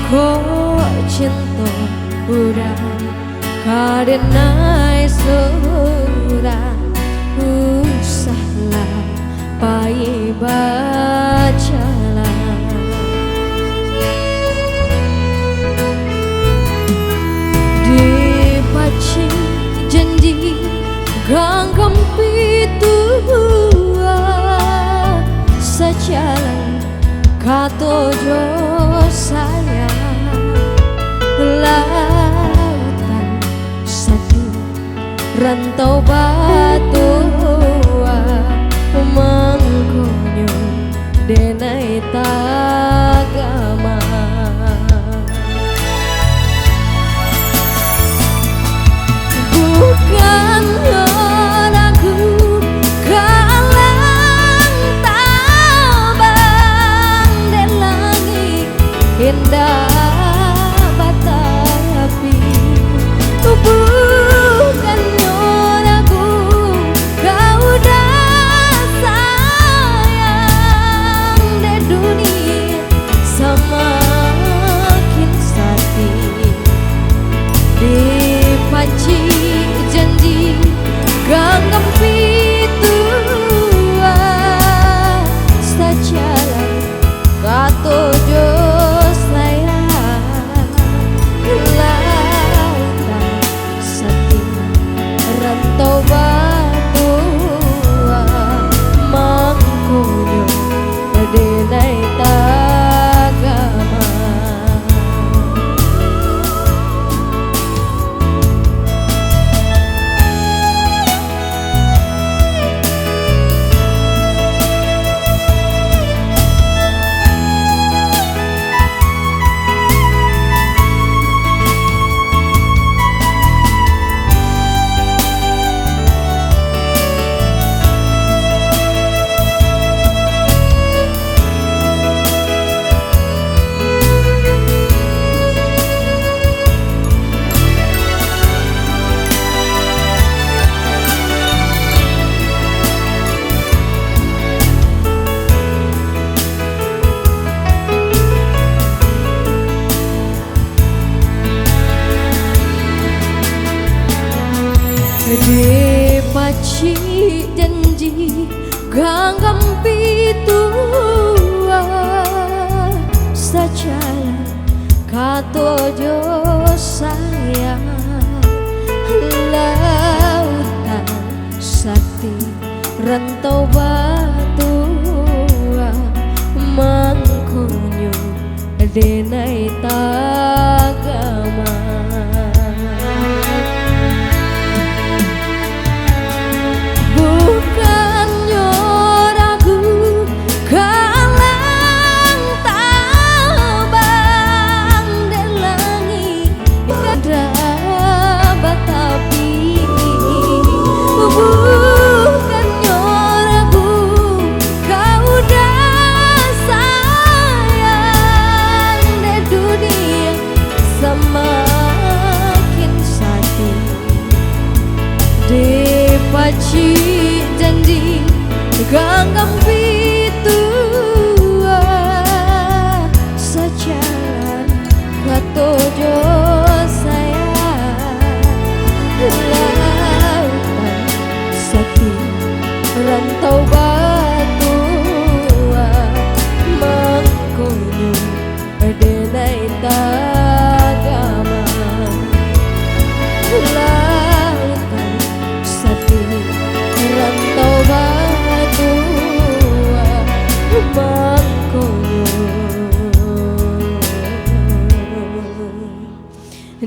Ko cinta urang kadenai surang usahlah pai bacalah dipaci janji ganggam pitua sejalan katojo saya lautan sati rantau batu mangkonyo denai tagama bukan ragu kalang tabang dan langit indah dipaci janji ganggam pitua sejalan katojo sayang lautan sati rantau batu mangkonyo denai tagama dipaci janji ganggam pitua sejalan katojo sayang lautan sati rantau batu mangkonyo denai tagama rantau batu mangkonyo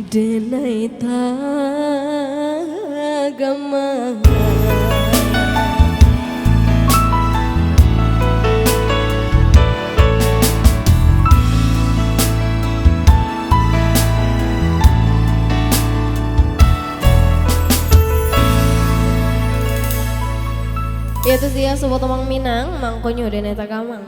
denai tagama. Ya itu dia sobat Tomang Minang, mangkonyo denai tagamang.